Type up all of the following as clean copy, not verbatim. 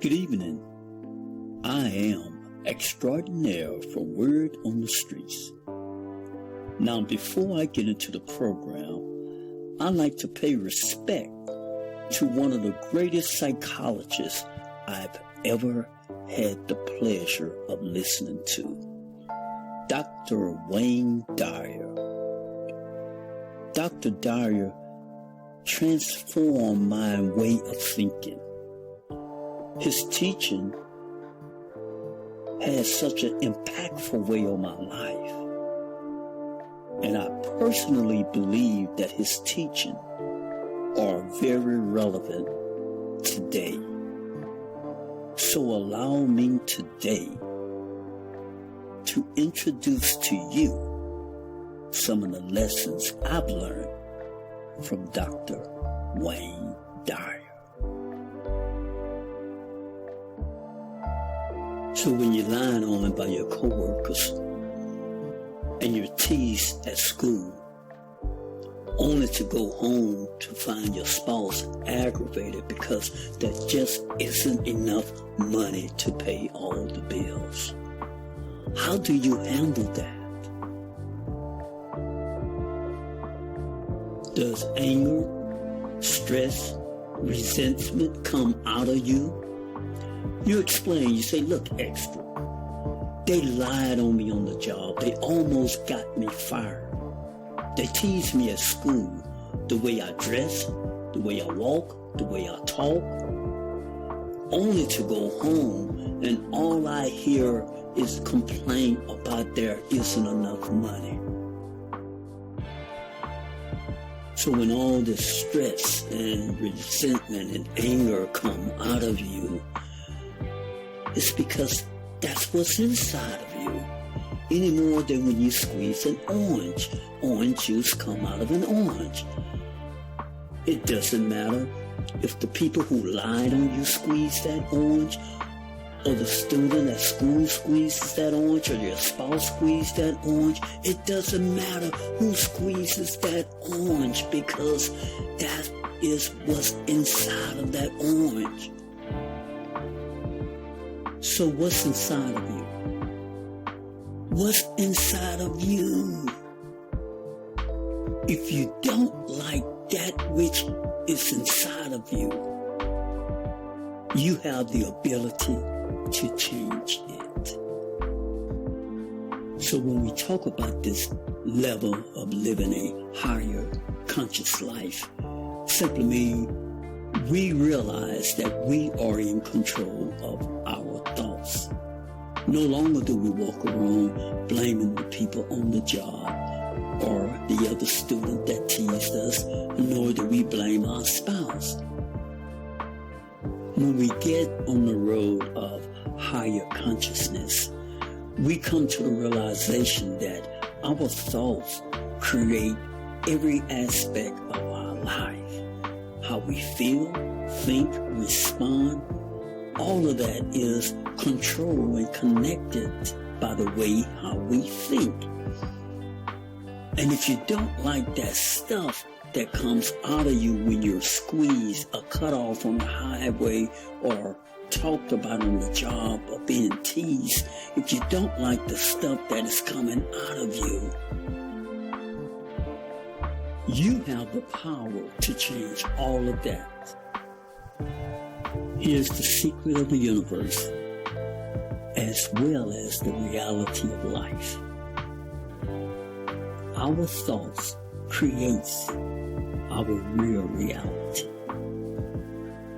Good evening. I am Xtradonaire from Word on the Streets. Now, before I get into the program, I'd like to pay respect to one of the greatest psychologists I've ever had the pleasure of listening to, Dr. Wayne Dyer. Dr. Dyer transformed my way of thinking. His teaching has such an impactful way on my life. And I personally believe that his teaching are very relevant today. So allow me today to introduce to you some of the lessons I've learned from Dr. Wayne Dyer. So when you're lying on by your coworkers and you're teased at school, only to go home to find your spouse aggravated because there just isn't enough money to pay all the bills. How do you handle that? Does anger, stress, resentment come out of you? You explain, you say, look, Xtra, they lied on me on the job. They almost got me fired. They teased me at school, the way I dress, the way I walk, the way I talk, only to go home and all I hear is complaint about there isn't enough money. So when all this stress and resentment and anger come out of you, it's because that's what's inside of you. Any more than when you squeeze an orange. Orange juice come out of an orange. It doesn't matter if the people who lied on you squeeze that orange, or the student at school squeezes that orange, or your spouse squeezes that orange. It doesn't matter who squeezes that orange, because that is what's inside of that orange. So what's inside of you? What's inside of you? If you don't like that which is inside of you, you have the ability to change it. So when we talk about this level of living a higher conscious life, simply means we realize that we are in control of our thoughts. No longer do we walk around blaming the people on the job or the other student that teased us, nor do we blame our spouse. When we get on the road of higher consciousness, we come to the realization that our thoughts create every aspect of our life. How we feel, think, respond, all of that is controlled and connected by the way how we think. And if you don't like that stuff that comes out of you when you're squeezed or cut off on the highway or talked about on the job or being teased, if you don't like the stuff that is coming out of you, you have the power to change all of that. Here's the secret of the universe, as well as the reality of life. Our thoughts creates our real reality.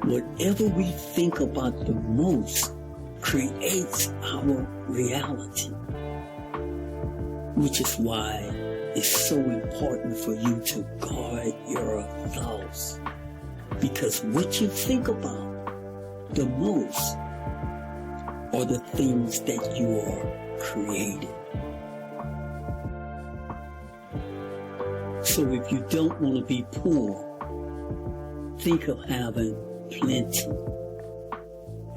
Whatever we think about the most creates our reality, which is why it's so important for you to guard your thoughts, because what you think about the most are the things that you are creating. So if you don't want to be poor, think of having plenty.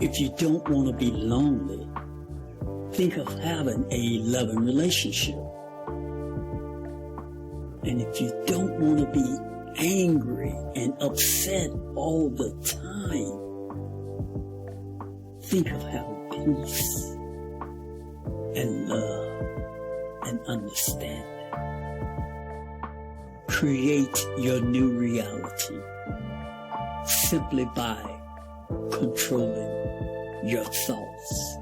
If you don't want to be lonely, think of having a loving relationship. And if you don't want to be angry and upset all the time, think of having peace and love and understanding. Create your new reality simply by controlling your thoughts.